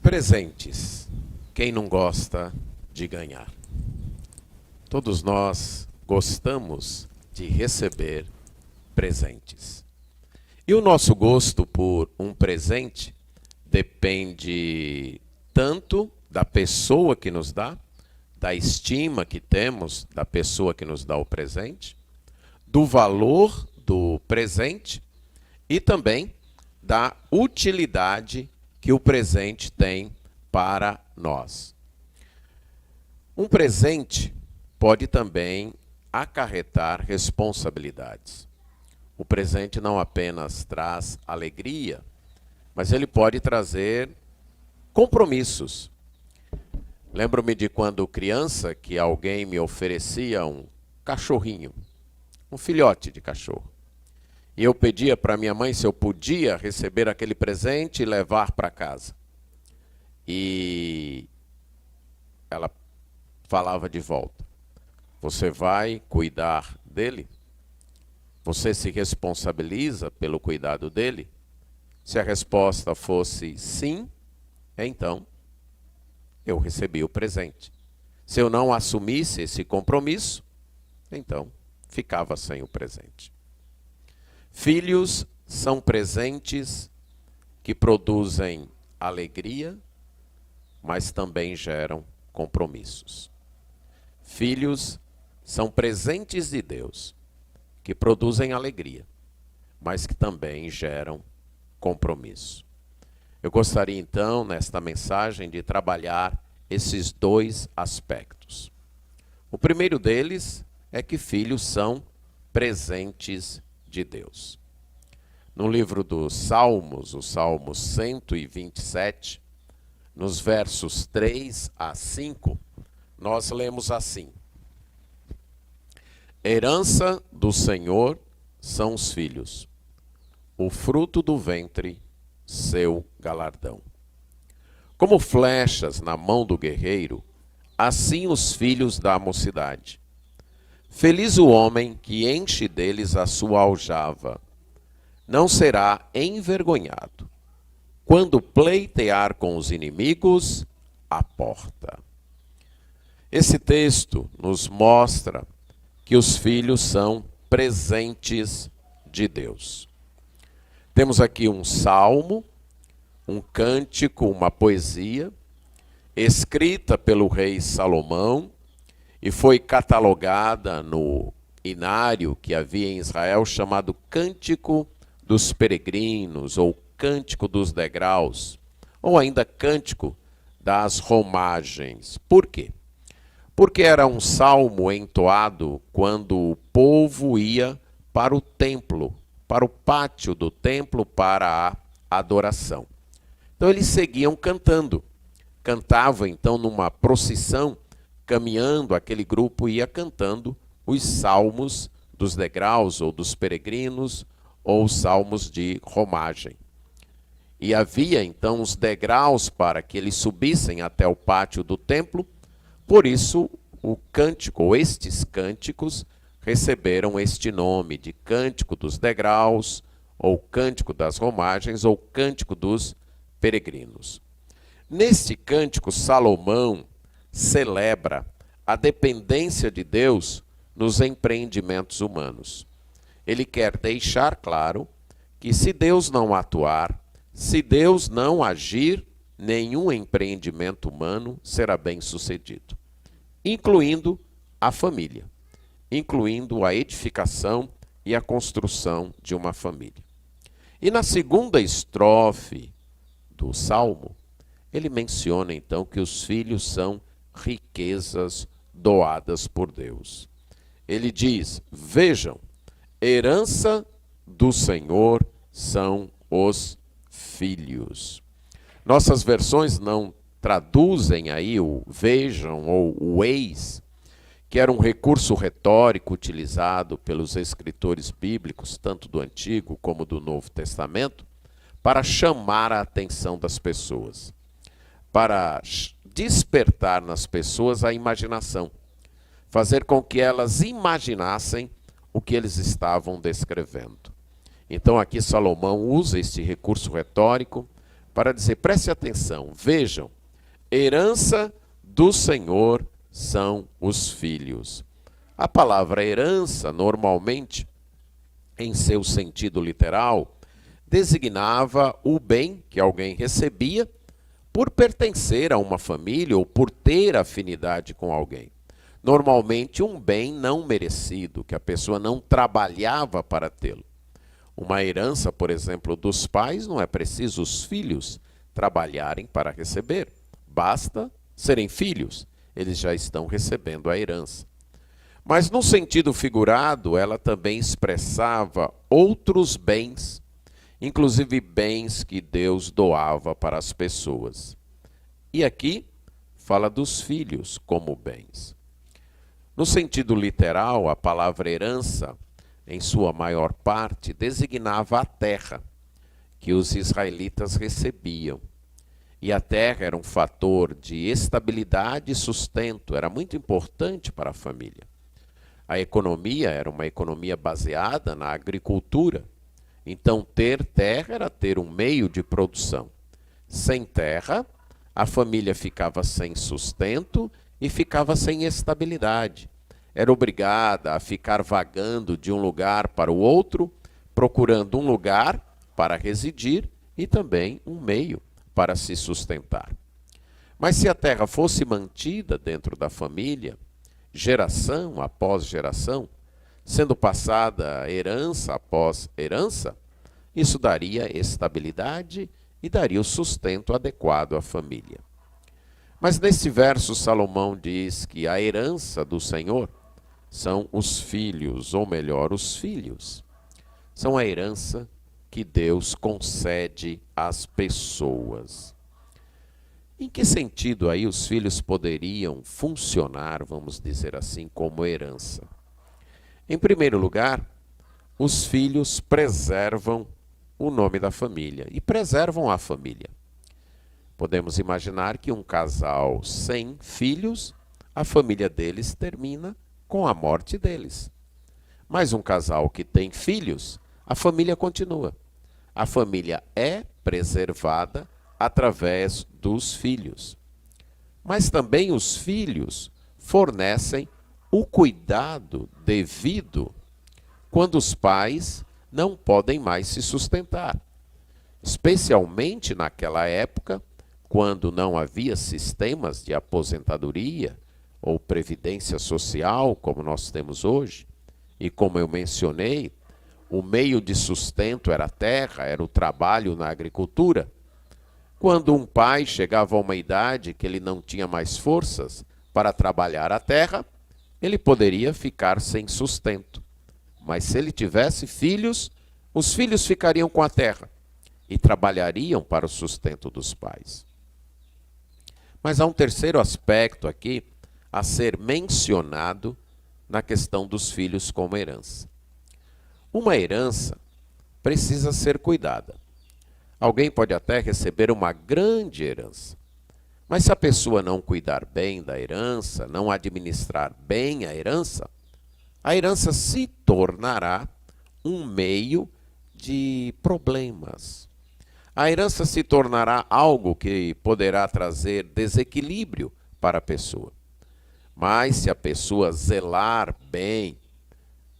Presentes. Quem não gosta de ganhar? Todos nós gostamos de receber presentes. E o nosso gosto por um presente depende tanto da pessoa que nos dá, da estima que temos da pessoa que nos dá o presente, do valor do presente e também da utilidade que o presente tem para nós. Um presente pode também acarretar responsabilidades. O presente não apenas traz alegria, mas ele pode trazer compromissos. Lembro-me de quando criança que alguém me oferecia um cachorrinho, um filhote de cachorro. E eu pedia para minha mãe se eu podia receber aquele presente e levar para casa. E ela falava de volta: você vai cuidar dele? Você se responsabiliza pelo cuidado dele? Se a resposta fosse sim, então eu recebi o presente. Se eu não assumisse esse compromisso, então ficava sem o presente. Filhos são presentes que produzem alegria, mas também geram compromissos. Filhos são presentes de Deus, que produzem alegria, mas que também geram compromisso. Eu gostaria então, nesta mensagem, de trabalhar esses dois aspectos. O primeiro deles é que filhos são presentes de Deus. No livro dos Salmos, o Salmo 127, nos versos 3 a 5, nós lemos assim: herança do Senhor são os filhos, o fruto do ventre, seu galardão. Como flechas na mão do guerreiro, assim os filhos da mocidade. Feliz o homem que enche deles a sua aljava, não será envergonhado. Quando pleitear com os inimigos, a porta. Esse texto nos mostra que os filhos são presentes de Deus. Temos aqui um salmo, um cântico, uma poesia, escrita pelo rei Salomão e foi catalogada no inário que havia em Israel chamado Cântico dos Peregrinos, ou Cântico dos Degraus, ou ainda Cântico das Romagens. Por quê? Porque era um salmo entoado quando o povo ia para o templo, para o pátio do templo, para a adoração. Então eles seguiam cantando. Cantavam então numa procissão, caminhando, aquele grupo ia cantando os salmos dos degraus, ou dos peregrinos, ou os salmos de romagem. E havia então os degraus para que eles subissem até o pátio do templo. Por isso, o cântico, ou estes cânticos, receberam este nome de Cântico dos Degraus, ou Cântico das Romagens, ou Cântico dos Peregrinos. Neste cântico, Salomão celebra a dependência de Deus nos empreendimentos humanos. Ele quer deixar claro que se Deus não atuar, se Deus não agir, nenhum empreendimento humano será bem sucedido, incluindo a família, incluindo a edificação e a construção de uma família. E na segunda estrofe do Salmo, ele menciona então que os filhos são riquezas doadas por Deus. Ele diz: vejam, herança do Senhor são os filhos. Nossas versões não traduzem aí o vejam ou o eis, que era um recurso retórico utilizado pelos escritores bíblicos, tanto do Antigo como do Novo Testamento, para chamar a atenção das pessoas, para despertar nas pessoas a imaginação, fazer com que elas imaginassem o que eles estavam descrevendo. Então aqui Salomão usa este recurso retórico para dizer, preste atenção, vejam, herança do Senhor são os filhos. A palavra herança, normalmente, em seu sentido literal, designava o bem que alguém recebia por pertencer a uma família ou por ter afinidade com alguém. Normalmente um bem não merecido, que a pessoa não trabalhava para tê-lo. Uma herança, por exemplo, dos pais, não é preciso os filhos trabalharem para receber. Basta serem filhos, eles já estão recebendo a herança. Mas no sentido figurado, ela também expressava outros bens, inclusive bens que Deus doava para as pessoas. E aqui fala dos filhos como bens. No sentido literal, a palavra herança, em sua maior parte, designava a terra que os israelitas recebiam. E a terra era um fator de estabilidade e sustento, era muito importante para a família. A economia era uma economia baseada na agricultura. Então, ter terra era ter um meio de produção. Sem terra, a família ficava sem sustento e ficava sem estabilidade. Era obrigada a ficar vagando de um lugar para o outro, procurando um lugar para residir e também um meio para se sustentar. Mas se a terra fosse mantida dentro da família, geração após geração, sendo passada herança após herança, isso daria estabilidade e daria o sustento adequado à família. Mas nesse verso Salomão diz que a herança do Senhor são os filhos, ou melhor, os filhos. São a herança que Deus concede às pessoas. Em que sentido aí os filhos poderiam funcionar, vamos dizer assim, como herança? Em primeiro lugar, os filhos preservam o nome da família e preservam a família. Podemos imaginar que um casal sem filhos, a família deles termina com a morte deles. Mas um casal que tem filhos, a família continua. A família é preservada através dos filhos. Mas também os filhos fornecem o cuidado devido quando os pais não podem mais se sustentar. Especialmente naquela época, quando não havia sistemas de aposentadoria ou previdência social como nós temos hoje, e como eu mencionei, o meio de sustento era a terra, era o trabalho na agricultura. Quando um pai chegava a uma idade que ele não tinha mais forças para trabalhar a terra, ele poderia ficar sem sustento. Mas se ele tivesse filhos, os filhos ficariam com a terra e trabalhariam para o sustento dos pais. Mas há um terceiro aspecto aqui a ser mencionado na questão dos filhos como herança. Uma herança precisa ser cuidada. Alguém pode até receber uma grande herança, mas se a pessoa não cuidar bem da herança, não administrar bem a herança se tornará um meio de problemas. A herança se tornará algo que poderá trazer desequilíbrio para a pessoa. Mas se a pessoa zelar bem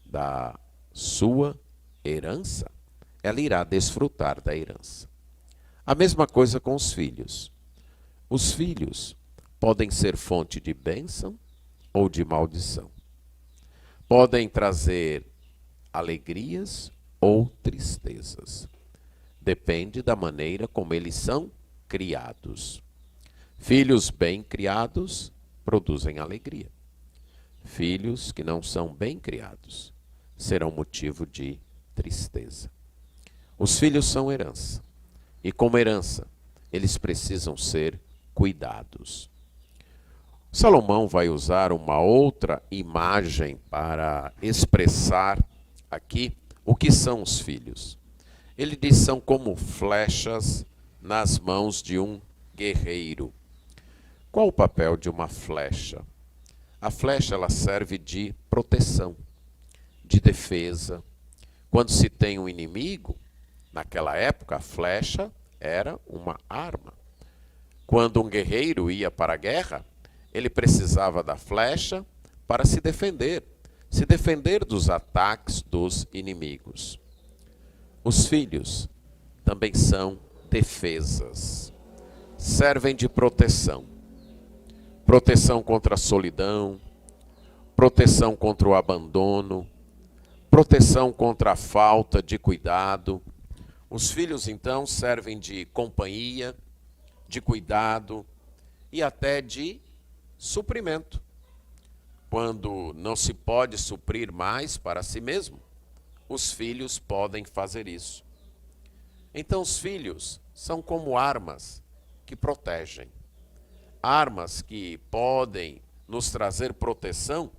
da sua herança, ela irá desfrutar da herança. A mesma coisa com os filhos. Os filhos podem ser fonte de bênção ou de maldição. Podem trazer alegrias ou tristezas. Depende da maneira como eles são criados. Filhos bem criados produzem alegria. Filhos que não são bem criados serão motivo de tristeza. Os filhos são herança. E como herança, eles precisam ser cuidados. Salomão vai usar uma outra imagem para expressar aqui o que são os filhos. Ele diz que são como flechas nas mãos de um guerreiro. Qual o papel de uma flecha? A flecha ela serve de proteção, de defesa. Quando se tem um inimigo, naquela época a flecha era uma arma. Quando um guerreiro ia para a guerra, ele precisava da flecha para se defender dos ataques dos inimigos. Os filhos também são defesas, servem de proteção. Proteção contra a solidão, proteção contra o abandono, proteção contra a falta de cuidado. Os filhos, então, servem de companhia, de cuidado e até de suprimento. Quando não se pode suprir mais para si mesmo, os filhos podem fazer isso. Então, os filhos são como armas que protegem. Armas que podem nos trazer proteção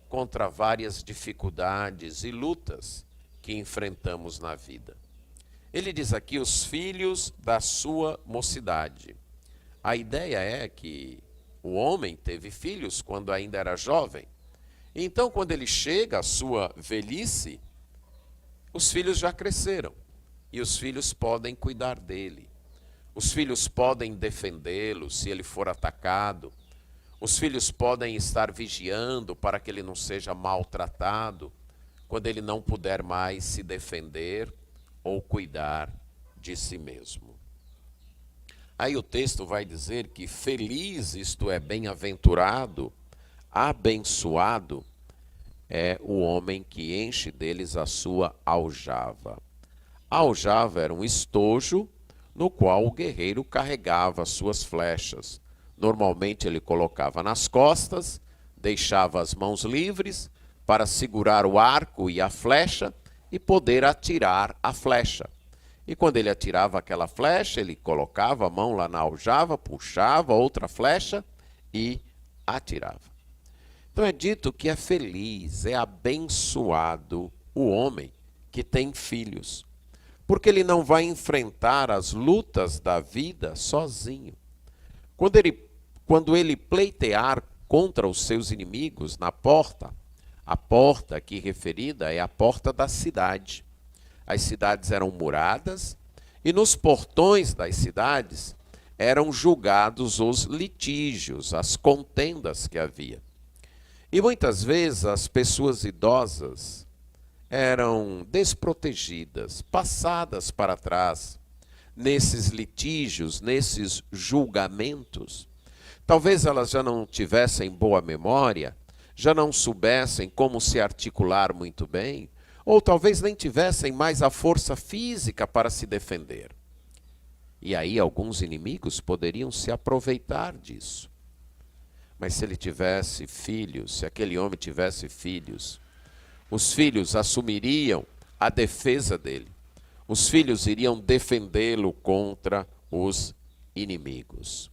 contra várias dificuldades e lutas que enfrentamos na vida. Ele diz aqui os filhos da sua mocidade. A ideia é que o homem teve filhos quando ainda era jovem. Então, quando ele chega à sua velhice, os filhos já cresceram e os filhos podem cuidar dele. Os filhos podem defendê-lo se ele for atacado. Os filhos podem estar vigiando para que ele não seja maltratado quando ele não puder mais se defender ou cuidar de si mesmo. Aí o texto vai dizer que feliz, isto é, bem-aventurado, abençoado, é o homem que enche deles a sua aljava. A aljava era um estojo no qual o guerreiro carregava suas flechas. Normalmente ele colocava nas costas, deixava as mãos livres para segurar o arco e a flecha e poder atirar a flecha. E quando ele atirava aquela flecha, ele colocava a mão lá na aljava, puxava outra flecha e atirava. Então é dito que é feliz, é abençoado o homem que tem filhos, porque ele não vai enfrentar as lutas da vida sozinho. Quando ele pleitear contra os seus inimigos na porta, a porta aqui referida é a porta da cidade. As cidades eram muradas e nos portões das cidades eram julgados os litígios, as contendas que havia. E muitas vezes as pessoas idosas eram desprotegidas, passadas para trás nesses litígios, nesses julgamentos. Talvez elas já não tivessem boa memória, já não soubessem como se articular muito bem, ou talvez nem tivessem mais a força física para se defender. E aí alguns inimigos poderiam se aproveitar disso. Mas se ele tivesse filhos, se aquele homem tivesse filhos, os filhos assumiriam a defesa dele. Os filhos iriam defendê-lo contra os inimigos.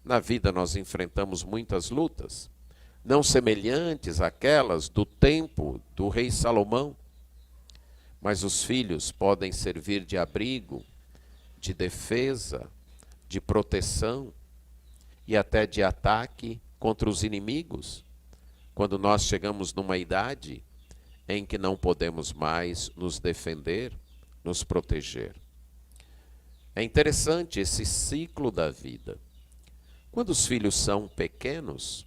Na vida nós enfrentamos muitas lutas, não semelhantes àquelas do tempo do rei Salomão. Mas os filhos podem servir de abrigo, de defesa, de proteção e até de ataque contra os inimigos, quando nós chegamos numa idade em que não podemos mais nos defender, nos proteger. É interessante esse ciclo da vida. Quando os filhos são pequenos,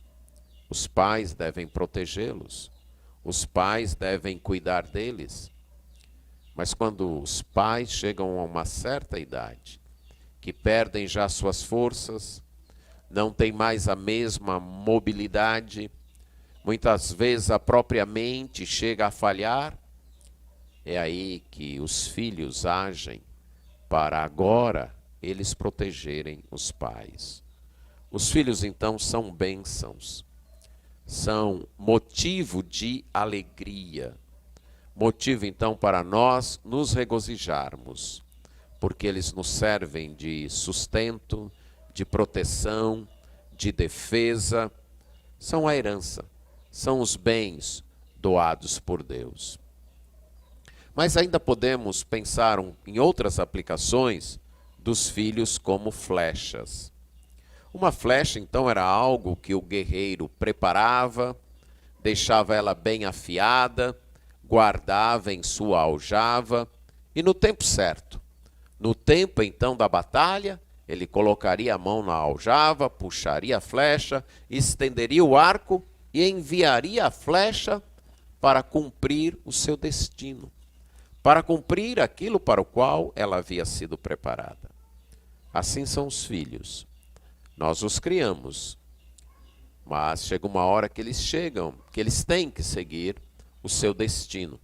os pais devem protegê-los, os pais devem cuidar deles. Mas quando os pais chegam a uma certa idade, que perdem já suas forças, não têm mais a mesma mobilidade, muitas vezes a própria mente chega a falhar, é aí que os filhos agem para agora eles protegerem os pais. Os filhos então são bênçãos, são motivo de alegria, motivo então para nós nos regozijarmos, porque eles nos servem de sustento, de proteção, de defesa, são a herança, são os bens doados por Deus. Mas ainda podemos pensar em outras aplicações dos filhos como flechas. Uma flecha, então, era algo que o guerreiro preparava, deixava ela bem afiada, guardava em sua aljava e, no tempo certo, No tempo então da batalha, ele colocaria a mão na aljava, puxaria a flecha, estenderia o arco e enviaria a flecha para cumprir o seu destino, para cumprir aquilo para o qual ela havia sido preparada. Assim são os filhos. Nós os criamos, mas chega uma hora que eles têm que seguir o seu destino,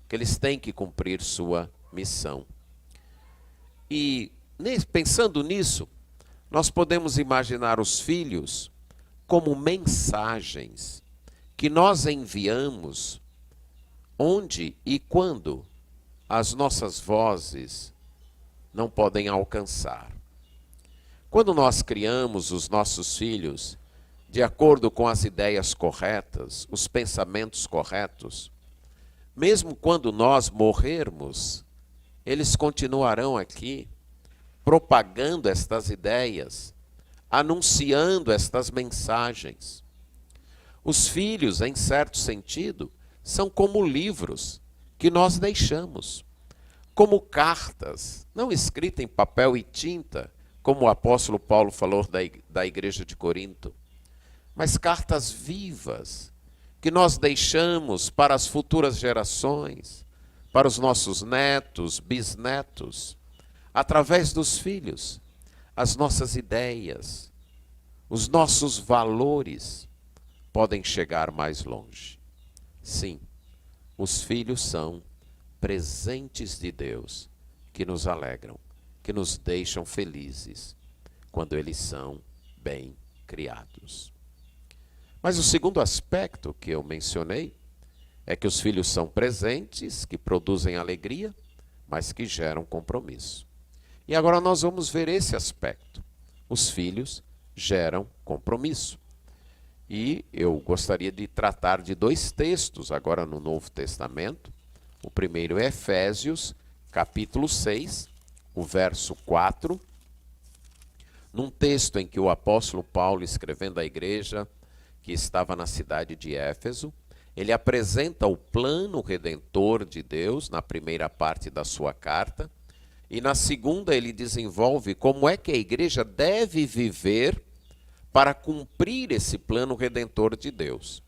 que eles têm que cumprir sua missão. E pensando nisso, nós podemos imaginar os filhos como mensagens que nós enviamos onde e quando as nossas vozes não podem alcançar. Quando nós criamos os nossos filhos de acordo com as ideias corretas, os pensamentos corretos, mesmo quando nós morrermos, eles continuarão aqui propagando estas ideias, anunciando estas mensagens. Os filhos, em certo sentido, são como livros que nós deixamos, como cartas, não escritas em papel e tinta, como o apóstolo Paulo falou da igreja de Corinto, mas cartas vivas, que nós deixamos para as futuras gerações, para os nossos netos, bisnetos, através dos filhos, as nossas ideias, os nossos valores podem chegar mais longe. Sim, os filhos são presentes de Deus que nos alegram, que nos deixam felizes quando eles são bem criados. Mas o segundo aspecto que eu mencionei é que os filhos são presentes, que produzem alegria, mas que geram compromisso. E agora nós vamos ver esse aspecto. Os filhos geram compromisso. E eu gostaria de tratar de dois textos agora no Novo Testamento. O primeiro é Efésios, capítulo 6, o verso 4. Num texto em que o apóstolo Paulo, escrevendo à igreja que estava na cidade de Éfeso, ele apresenta o plano redentor de Deus na primeira parte da sua carta, e na segunda ele desenvolve como é que a igreja deve viver para cumprir esse plano redentor de Deus.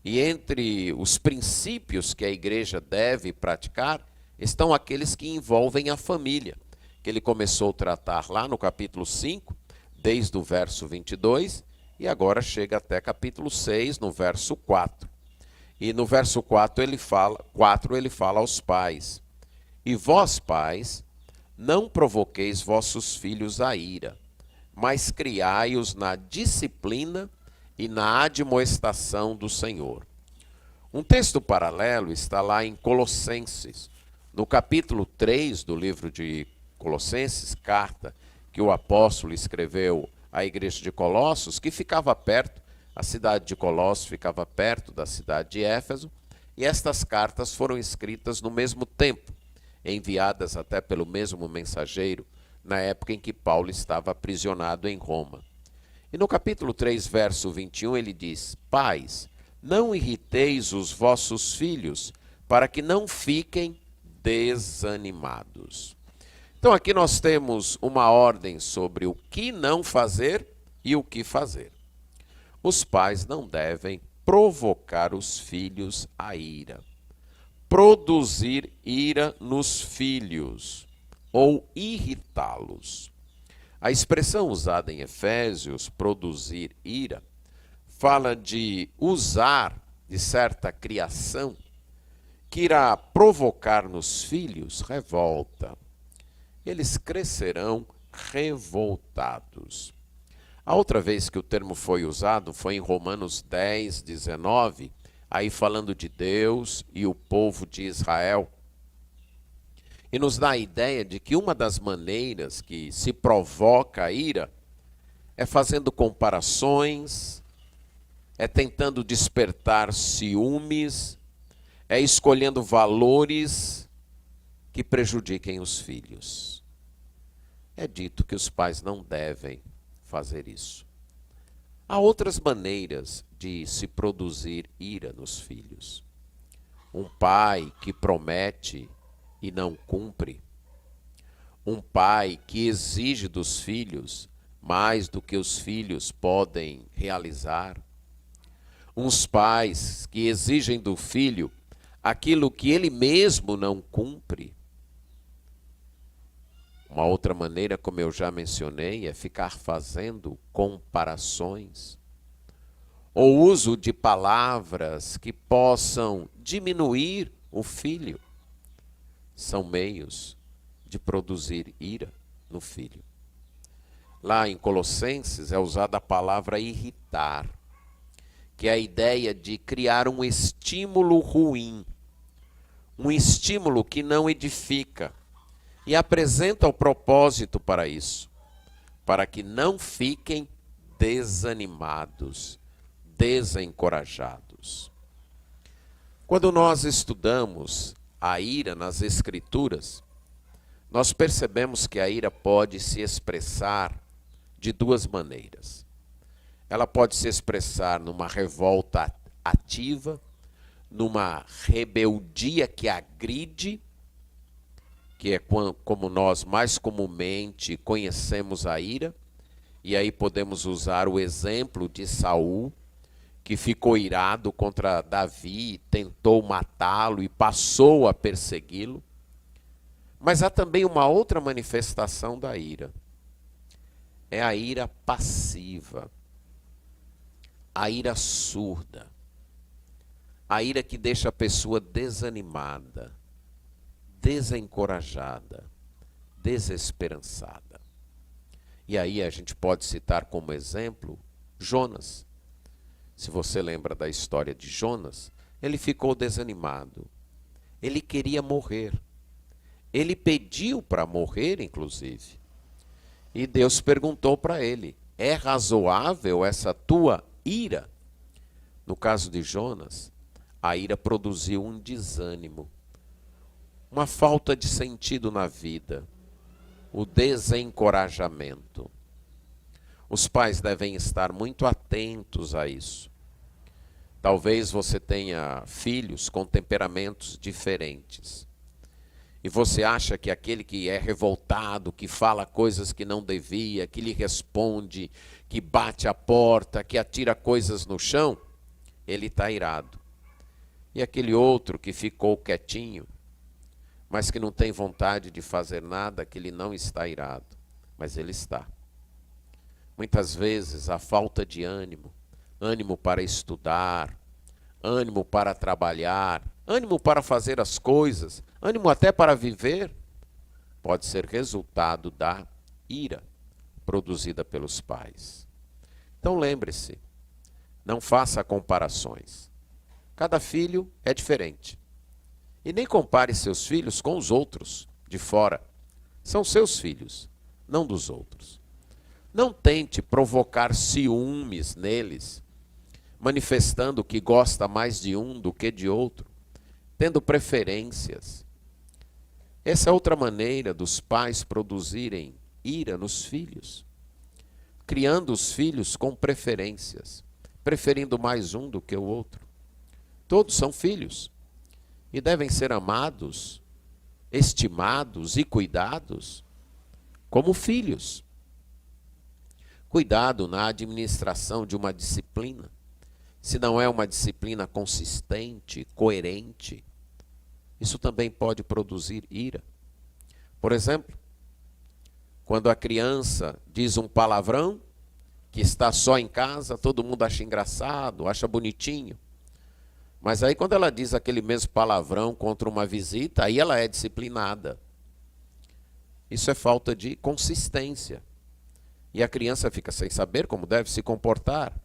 E entre os princípios que a igreja deve praticar, estão aqueles que envolvem a família, que ele começou a tratar lá no capítulo 5, desde o verso 22, e agora chega até capítulo 6, no verso 4. E no verso 4 ele fala aos pais: e vós, pais, não provoqueis vossos filhos à ira, mas criai-os na disciplina e na admoestação do Senhor. Um texto paralelo está lá em Colossenses, no capítulo 3 do livro de Colossenses, carta que o apóstolo escreveu à igreja de Colossos, que ficava perto, a cidade de Colossos ficava perto da cidade de Éfeso, e estas cartas foram escritas no mesmo tempo, enviadas até pelo mesmo mensageiro, na época em que Paulo estava aprisionado em Roma. E no capítulo 3, verso 21, ele diz: pais, não irriteis os vossos filhos, para que não fiquem desanimados. Então aqui nós temos uma ordem sobre o que não fazer e o que fazer. Os pais não devem provocar os filhos à ira, produzir ira nos filhos ou irritá-los. A expressão usada em Efésios, produzir ira, fala de usar de certa criação que irá provocar nos filhos revolta. Eles crescerão revoltados. A outra vez que o termo foi usado foi em Romanos 10, 19, aí falando de Deus e o povo de Israel. E nos dá a ideia de que uma das maneiras que se provoca a ira é fazendo comparações, é tentando despertar ciúmes, é escolhendo valores que prejudiquem os filhos. É dito que os pais não devem fazer isso. Há outras maneiras de se produzir ira nos filhos. Um pai que promete e não cumpre. Um pai que exige dos filhos mais do que os filhos podem realizar. Uns pais que exigem do filho aquilo que ele mesmo não cumpre. Uma outra maneira, como eu já mencionei, é ficar fazendo comparações. Ou uso de palavras que possam diminuir o filho. São meios de produzir ira no filho. Lá em Colossenses é usada a palavra irritar, que é a ideia de criar um estímulo ruim, um estímulo que não edifica, e apresenta o propósito para isso, para que não fiquem desanimados, desencorajados. Quando nós estudamos a ira nas Escrituras, nós percebemos que a ira pode se expressar de duas maneiras. Ela pode se expressar numa revolta ativa, numa rebeldia que agride, que é como nós mais comumente conhecemos a ira, e aí podemos usar o exemplo de Saul, que ficou irado contra Davi, tentou matá-lo e passou a persegui-lo. Mas há também uma outra manifestação da ira. É a ira passiva, a ira surda, a ira que deixa a pessoa desanimada, desencorajada, desesperançada. E aí a gente pode citar como exemplo Jonas. Se você lembra da história de Jonas, ele ficou desanimado. Ele queria morrer. Ele pediu para morrer, inclusive. E Deus perguntou para ele: é razoável essa tua ira? No caso de Jonas, a ira produziu um desânimo, uma falta de sentido na vida, o desencorajamento. Os pais devem estar muito atentos a isso. Talvez você tenha filhos com temperamentos diferentes. E você acha que aquele que é revoltado, que fala coisas que não devia, que lhe responde, que bate a porta, que atira coisas no chão, ele está irado. E aquele outro que ficou quietinho, mas que não tem vontade de fazer nada, que ele não está irado, mas ele está. Muitas vezes a falta de ânimo, ânimo para estudar, ânimo para trabalhar, ânimo para fazer as coisas, ânimo até para viver, pode ser resultado da ira produzida pelos pais. Então lembre-se, não faça comparações. Cada filho é diferente. E nem compare seus filhos com os outros de fora. São seus filhos, não dos outros. Não tente provocar ciúmes neles, manifestando que gosta mais de um do que de outro, tendo preferências. Essa é outra maneira dos pais produzirem ira nos filhos, criando os filhos com preferências, preferindo mais um do que o outro. Todos são filhos e devem ser amados, estimados e cuidados como filhos. Cuidado na administração de uma disciplina. Se não é uma disciplina consistente, coerente, isso também pode produzir ira. Por exemplo, quando a criança diz um palavrão, que está só em casa, todo mundo acha engraçado, acha bonitinho. Mas aí quando ela diz aquele mesmo palavrão contra uma visita, aí ela é disciplinada. Isso é falta de consistência. E a criança fica sem saber como deve se comportar.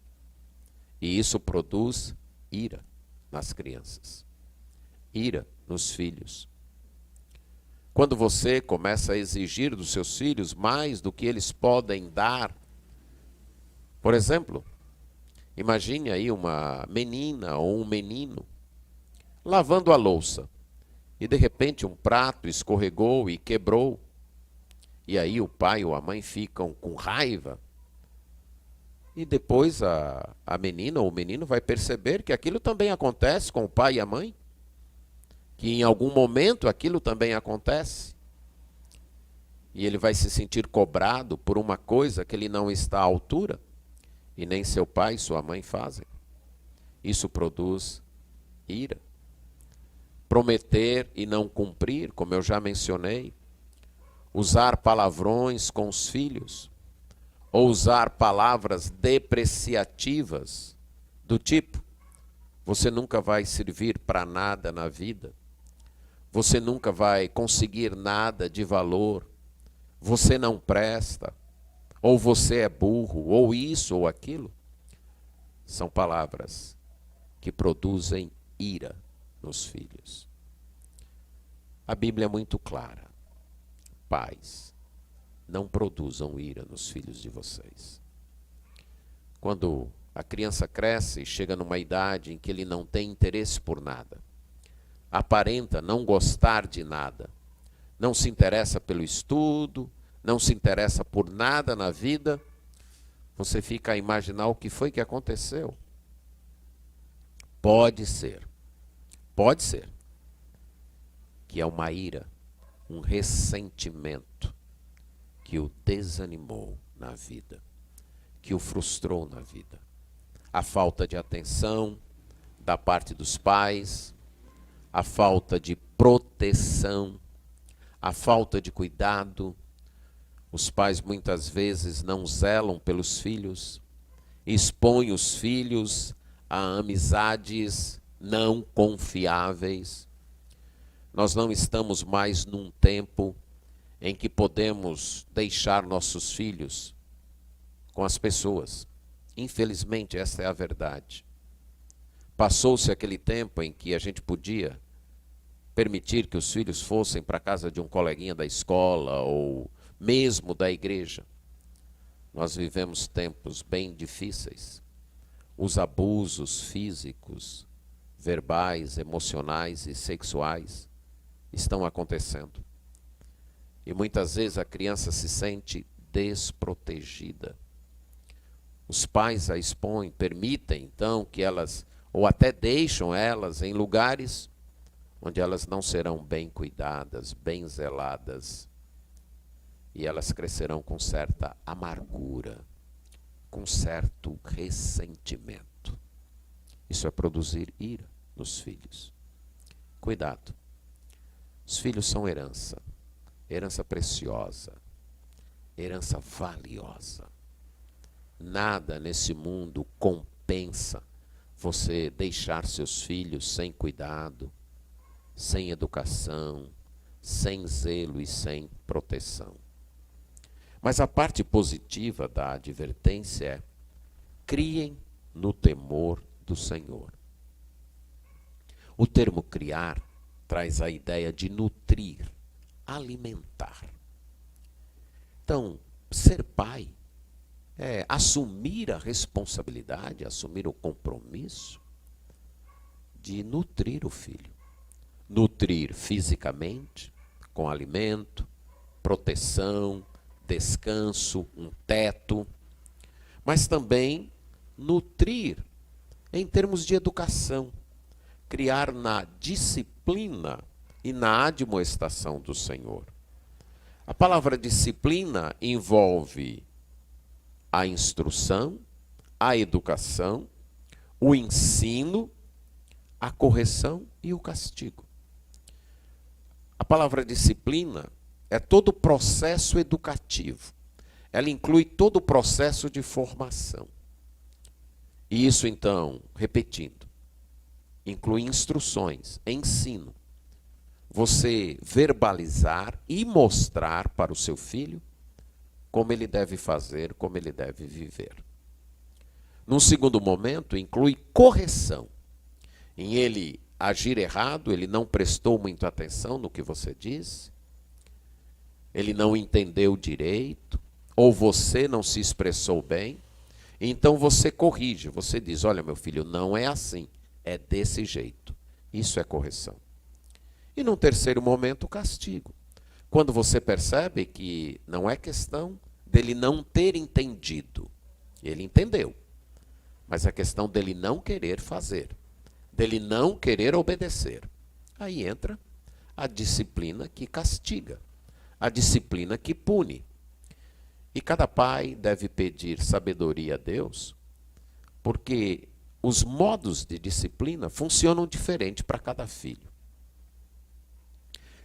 E isso produz ira nas crianças. Ira nos filhos. Quando você começa a exigir dos seus filhos mais do que eles podem dar. Por exemplo, imagine aí uma menina ou um menino lavando a louça. E de repente um prato escorregou e quebrou. E aí o pai ou a mãe ficam com raiva. E depois a menina ou o menino vai perceber que aquilo também acontece com o pai e a mãe. Que em algum momento aquilo também acontece. E ele vai se sentir cobrado por uma coisa que ele não está à altura, e nem seu pai e sua mãe fazem. Isso produz ira. Prometer e não cumprir, como eu já mencionei. Usar palavrões com os filhos. Ou usar palavras depreciativas, do tipo: você nunca vai servir para nada na vida. Você nunca vai conseguir nada de valor. Você não presta. Ou você é burro, ou isso ou aquilo. São palavras que produzem ira nos filhos. A Bíblia é muito clara. Pais, não produzam ira nos filhos de vocês. Quando a criança cresce e chega numa idade em que ele não tem interesse por nada, aparenta não gostar de nada, não se interessa pelo estudo, não se interessa por nada na vida, você fica a imaginar o que foi que aconteceu. Pode ser que é uma ira, um ressentimento que o desanimou na vida, que o frustrou na vida. A falta de atenção da parte dos pais, a falta de proteção, a falta de cuidado. Os pais muitas vezes não zelam pelos filhos, expõem os filhos a amizades não confiáveis. Nós não estamos mais num tempo em que podemos deixar nossos filhos com as pessoas. Infelizmente, essa é a verdade. Passou-se aquele tempo em que a gente podia permitir que os filhos fossem para a casa de um coleguinha da escola ou mesmo da igreja. Nós vivemos tempos bem difíceis. Os abusos físicos, verbais, emocionais e sexuais estão acontecendo. E muitas vezes a criança se sente desprotegida. Os pais a expõem, permitem então que elas, ou até deixam elas em lugares onde elas não serão bem cuidadas, bem zeladas. E elas crescerão com certa amargura, com certo ressentimento. Isso é produzir ira nos filhos. Cuidado. Os filhos são herança. Herança preciosa. Herança valiosa. Nada nesse mundo compensa você deixar seus filhos sem cuidado, sem educação, sem zelo e sem proteção. Mas a parte positiva da advertência é: criem no temor do Senhor. O termo criar traz a ideia de nutrir, alimentar. Então, ser pai é assumir a responsabilidade, assumir o compromisso de nutrir o filho. Nutrir fisicamente, com alimento, proteção, descanso, um teto, mas também nutrir em termos de educação, criar na disciplina e na admoestação do Senhor. A palavra disciplina envolve a instrução, a educação, o ensino, a correção e o castigo. A palavra disciplina é todo o processo educativo. Ela inclui todo o processo de formação. E isso, então, repetindo, inclui instruções, ensino. Você verbalizar e mostrar para o seu filho como ele deve fazer, como ele deve viver. Num segundo momento, inclui correção. Em ele agir errado, ele não prestou muita atenção no que você disse, ele não entendeu direito, ou você não se expressou bem, então você corrige, você diz: olha, meu filho, não é assim, é desse jeito. Isso é correção. E num terceiro momento, o castigo. Quando você percebe que não é questão dele não ter entendido, ele entendeu, mas é questão dele não querer fazer, dele não querer obedecer. Aí entra a disciplina que castiga. a disciplina que pune. E cada pai deve pedir sabedoria a Deus, porque os modos de disciplina funcionam diferente para cada filho.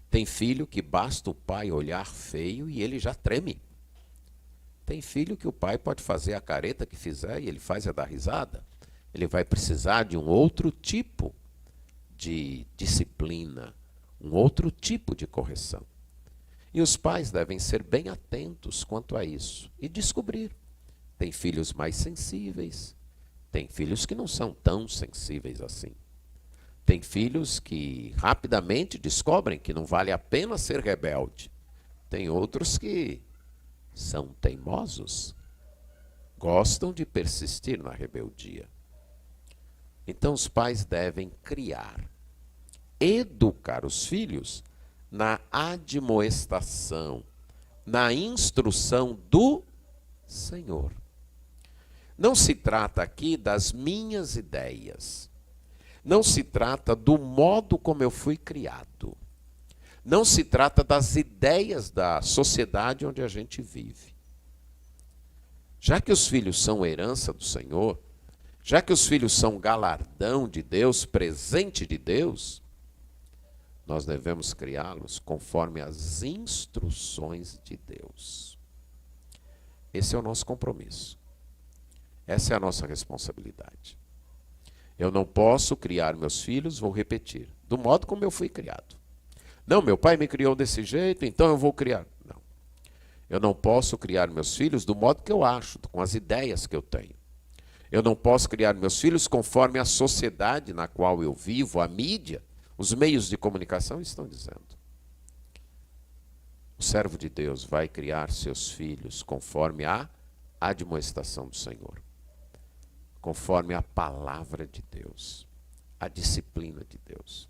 Tem filho que basta o pai olhar feio e ele já treme. Tem filho que o pai pode fazer a careta que fizer e ele faz a dar risada. Ele vai precisar de um outro tipo de disciplina, um outro tipo de correção. E os pais devem ser bem atentos quanto a isso e descobrir. Tem filhos mais sensíveis, tem filhos que não são tão sensíveis assim. Tem filhos que rapidamente descobrem que não vale a pena ser rebelde. Tem outros que são teimosos, gostam de persistir na rebeldia. Então os pais devem criar, educar os filhos na admoestação, na instrução do Senhor. Não se trata aqui das minhas ideias. Não se trata do modo como eu fui criado. Não se trata das ideias da sociedade onde a gente vive. Já que os filhos são herança do Senhor, já que os filhos são galardão de Deus, presente de Deus, nós devemos criá-los conforme as instruções de Deus. Esse é o nosso compromisso. Essa é a nossa responsabilidade. Eu não posso criar meus filhos, vou repetir, do modo como eu fui criado. Não, meu pai me criou desse jeito, então eu vou criar. Não. Eu não posso criar meus filhos do modo que eu acho, com as ideias que eu tenho. Eu não posso criar meus filhos conforme a sociedade na qual eu vivo, a mídia, os meios de comunicação estão dizendo. O servo de Deus vai criar seus filhos conforme a admoestação do Senhor, conforme a palavra de Deus, a disciplina de Deus.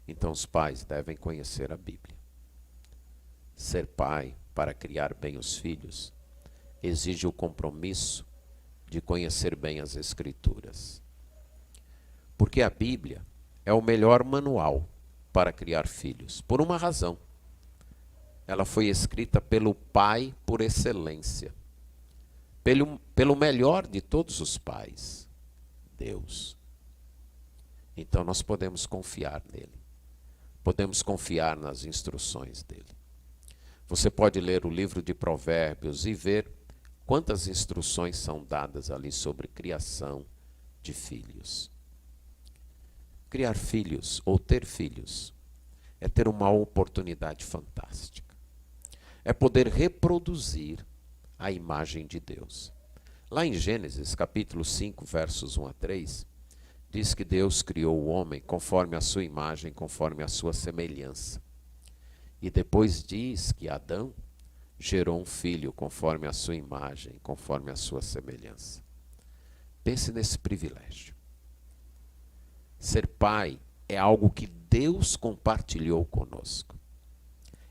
Então os pais devem conhecer a Bíblia. Ser pai, para criar bem os filhos, exige o compromisso de conhecer bem as Escrituras. Porque a Bíblia é o melhor manual para criar filhos, por uma razão. Ela foi escrita pelo pai por excelência, pelo melhor de todos os pais, Deus. Então nós podemos confiar nele. Podemos confiar nas instruções dele. Você pode ler o livro de Provérbios e ver quantas instruções são dadas ali sobre criação de filhos. Criar filhos ou ter filhos é ter uma oportunidade fantástica. É poder reproduzir a imagem de Deus. Lá em Gênesis, capítulo 5, versos 1 a 3, diz que Deus criou o homem conforme a sua imagem, conforme a sua semelhança. E depois diz que Adão gerou um filho conforme a sua imagem, conforme a sua semelhança. Pense nesse privilégio. Ser pai é algo que Deus compartilhou conosco.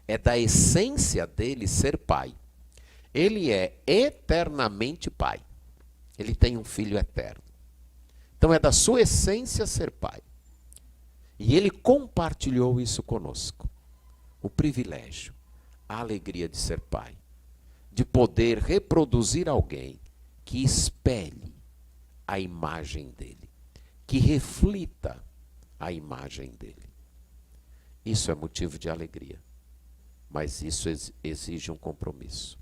É da essência dele ser pai. Ele é eternamente pai. Ele tem um filho eterno. Então é da sua essência ser pai. E ele compartilhou isso conosco. O privilégio, a alegria de ser pai. De poder reproduzir alguém que espelhe a imagem dele. Que reflita a imagem dele. Isso é motivo de alegria. Mas isso exige um compromisso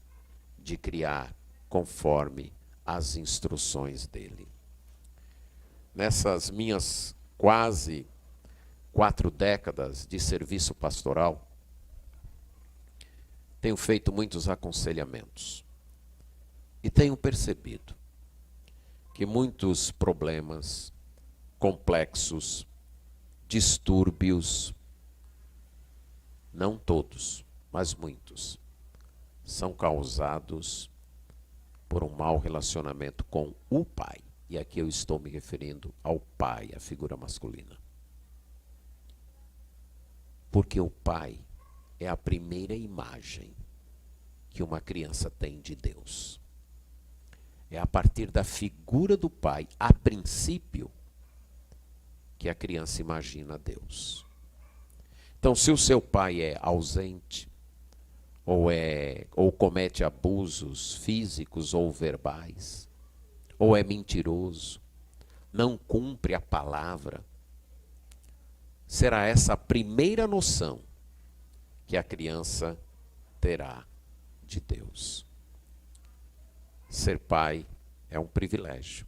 de criar conforme as instruções dele. Nessas minhas quase 4 décadas de serviço pastoral, tenho feito muitos aconselhamentos e tenho percebido que muitos problemas complexos, distúrbios, não todos, mas muitos, são causados por um mau relacionamento com o pai. E aqui eu estou me referindo ao pai, a figura masculina. Porque o pai é a primeira imagem que uma criança tem de Deus. É a partir da figura do pai, a princípio, que a criança imagina Deus. Então, se o seu pai é ausente, ou comete abusos físicos ou verbais, ou é mentiroso, não cumpre a palavra, será essa a primeira noção que a criança terá de Deus. Ser pai é um privilégio,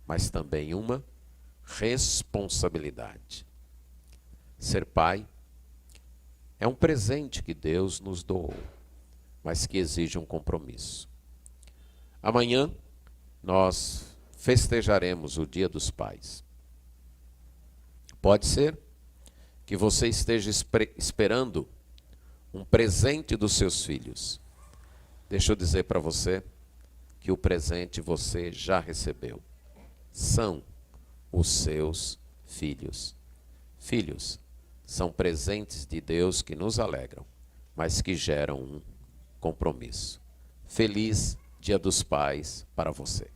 mas também uma responsabilidade. Ser pai é um presente que Deus nos doou, mas que exige um compromisso. Amanhã nós festejaremos o Dia dos Pais. Pode ser que você esteja esperando um presente dos seus filhos. Deixa eu dizer para você que o presente você já recebeu. São os seus filhos. Filhos são presentes de Deus que nos alegram, mas que geram um compromisso. Feliz Dia dos Pais para você.